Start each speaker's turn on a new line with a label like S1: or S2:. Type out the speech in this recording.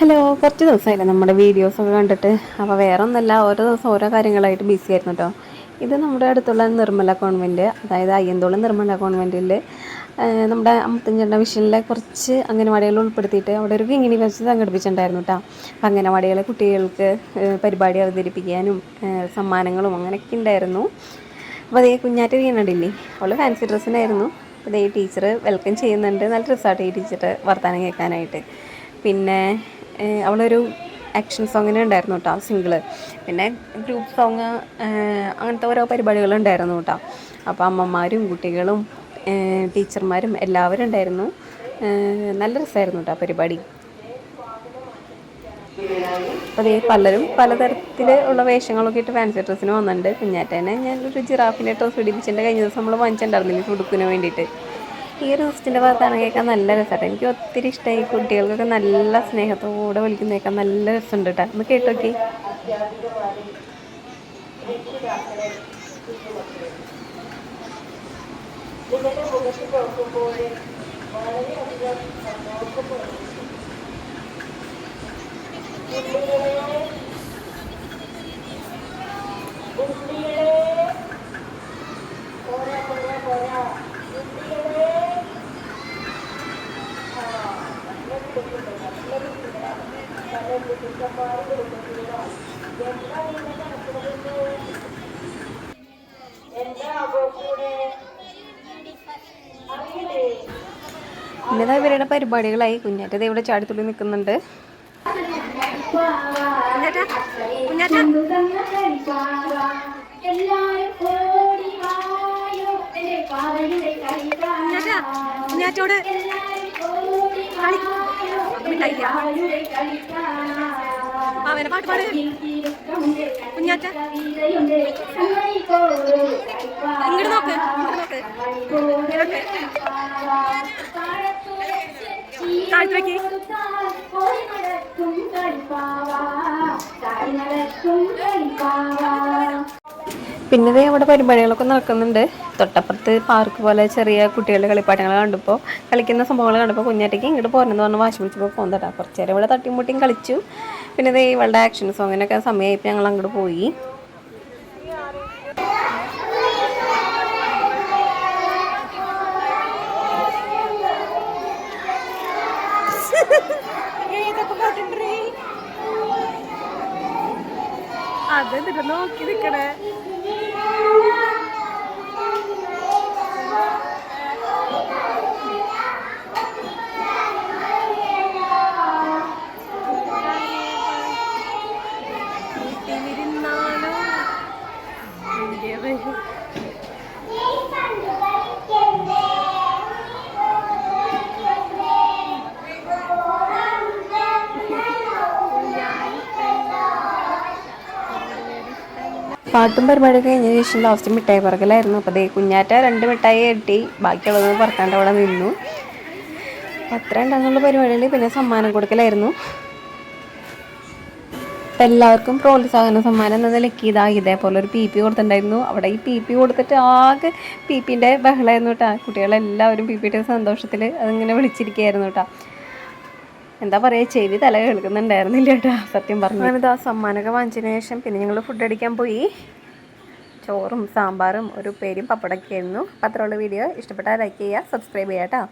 S1: Hello, കുറച്ച് ദിവസമായില്ലേ നമ്മുടെ വീഡിയോസൊക്കെ കണ്ടിട്ട്. അപ്പോൾ വേറെ ഒന്നല്ല, ഓരോ ദിവസം ഓരോ കാര്യങ്ങളായിട്ട് ബിസി ആയിരുന്നു കേട്ടോ. ഇത് നമ്മുടെ അടുത്തുള്ള നിർമ്മല കോൺവെൻറ്റ്, അതായത് അയ്യന്തോൾ നിർമ്മല കോൺവെൻറ്റിൽ നമ്മുടെ അമ്പത്തഞ്ചെണ്ണ വിഷനിലെ കുറച്ച് അംഗനവാടികൾ ഉൾപ്പെടുത്തിയിട്ട് അവിടെ ഒരു കിങ്ങിണി ഫെസ്റ്റ് സംഘടിപ്പിച്ചിട്ടുണ്ടായിരുന്നു കേട്ടോ. അപ്പം അംഗനവാടികളെ കുട്ടികൾക്ക് പരിപാടി അവതരിപ്പിക്കാനും സമ്മാനങ്ങളും അങ്ങനെയൊക്കെ ഉണ്ടായിരുന്നു. അപ്പോൾ അതേ കുഞ്ഞാറ്റ വീണടില്ലേ, അവൾ ഫാൻസി ഡ്രസ്സിനായിരുന്നു. അപ്പോൾ അതേ ടീച്ചർ വെൽക്കം ചെയ്യുന്നുണ്ട്. നല്ല രസമായിട്ട് ഈ ടീച്ചർ വർത്തമാനം കേൾക്കാനായിട്ട്. പിന്നെ അവളൊരു ആക്ഷൻ സോങ്ങിന് ഉണ്ടായിരുന്നു കേട്ടോ, സിംഗിള്. പിന്നെ ഗ്രൂപ്പ് സോങ്, അങ്ങനത്തെ ഓരോ പരിപാടികളുണ്ടായിരുന്നു കേട്ടോ. അപ്പോൾ അമ്മമാരും കുട്ടികളും ടീച്ചർമാരും എല്ലാവരും ഉണ്ടായിരുന്നു. നല്ല രസമായിരുന്നു കേട്ടോ പരിപാടി. അപ്പോൾ അതേ പലരും പലതരത്തിൽ ഉള്ള വേഷങ്ങളൊക്കെ ഇട്ട് ഫാൻസി ഡ്രസ്സിന് വന്നിട്ടുണ്ട്. കുഞ്ഞാറ്റേനെ ഞാനൊരു ജിറാഫിൻ്റെ ഡ്രസ്സ് പിടിപ്പിച്ചിട്ട് കഴിഞ്ഞ ദിവസം നമ്മൾ വാങ്ങിച്ചിട്ടുണ്ടായിരുന്നില്ലേ സുടുക്കിന് വേണ്ടിയിട്ട്. ഈ ഒരു ദിവസത്തിൻ്റെ വർത്തമാനം കേൾക്കാൻ നല്ല രസമായിട്ട് എനിക്ക് ഒത്തിരി ഇഷ്ടമായി. കുട്ടികൾക്കൊക്കെ നല്ല സ്നേഹത്തോടെ വിളിക്കുന്നേക്കാൻ നല്ല രസമുണ്ട് കേട്ടോ. ഒന്ന് കേട്ടോക്കി. പിന്നെ ഇവരുടെ പരിപാടികളായി. കുഞ്ഞാറ്റ ഇവിടെ ചാടിത്തുള്ളി നിൽക്കുന്നുണ്ട്. കുഞ്ഞാറ്റോട് അവനെ പാട്ട് പാട്. കുഞ്ഞാറ്റ ഇങ്ങോട്ട് നോക്ക്, ഇങ്ങോട്ട് നോക്ക്, താഴ്ത്തി വെക്കി. പിന്നെ അവിടെ പരിപാടികളൊക്കെ നടക്കുന്നുണ്ട്. തൊട്ടപ്പുറത്ത് പാർക്ക് പോലെ ചെറിയ കുട്ടികളുടെ കളിപ്പാട്ടങ്ങൾ കണ്ടപ്പോൾ, കളിക്കുന്ന സംഭവങ്ങൾ കണ്ടപ്പോൾ കുഞ്ഞാറ്റയ്ക്ക് ഇങ്ങോട്ട് പോരണമെന്ന് പറഞ്ഞ് വാശി പിടിച്ചപ്പോൾ പോകുന്നതാ. കുറച്ച് നേരം ഇവിടെ തട്ടിമുട്ടിയും കളിച്ചു. പിന്നെ ഇവളുടെ ആക്ഷൻ സോങ്ങിനൊക്കെ സമയമായപ്പോൾ ഞങ്ങൾ അങ്ങോട്ട് പോയി. അത് നോക്കി നിൽക്കണേ. പാട്ടും പരിപാടിയൊക്കെ കഴിഞ്ഞ ശേഷം ലാസ്റ്റ് മിഠായി പറക്കലായിരുന്നു. അപ്പോൾ അതേ കുഞ്ഞാറ്റ 2 മിഠായി കിട്ടി, ബാക്കിയുള്ളത് പറക്കാണ്ട് അവിടെ നിന്നു. അപ്പോൾ അത്ര ഉണ്ടാകുന്നുള്ള പരിപാടികൾ. പിന്നെ സമ്മാനം കൊടുക്കലായിരുന്നു. അപ്പം എല്ലാവർക്കും പ്രോത്സാഹന സമ്മാനം എന്ന നിലയ്ക്ക് ഇതേപോലെ ഒരു PP കൊടുത്തിട്ടുണ്ടായിരുന്നു. അവിടെ ഈ PP കൊടുത്തിട്ട് ആകെ PPൻ്റെ ബഹളമായിരുന്നു കേട്ടോ. കുട്ടികളെല്ലാവരും PPയുടെ സന്തോഷത്തിൽ അതിങ്ങനെ വിളിച്ചിരിക്കുകയായിരുന്നു കേട്ടോ. എന്താ പറയുക, ചെവി തല കേൾക്കുന്നുണ്ടായിരുന്നില്ല കേട്ടോ സത്യം പറഞ്ഞു. ഞാനിത് ആ സമ്മാനമൊക്കെ വാങ്ങിച്ചതിന് ശേഷം പിന്നെ ഞങ്ങൾ ഫുഡ് അടിക്കാൻ പോയി. ചോറും സാമ്പാറും ഒരു ഉപ്പേരിയും പപ്പടമൊക്കെ ആയിരുന്നു. അപ്പോൾ അത്രയുള്ള വീഡിയോ ഇഷ്ടപ്പെട്ടാൽ ലൈക്ക് ചെയ്യുക, സബ്സ്ക്രൈബ് ചെയ്യുക കേട്ടോ.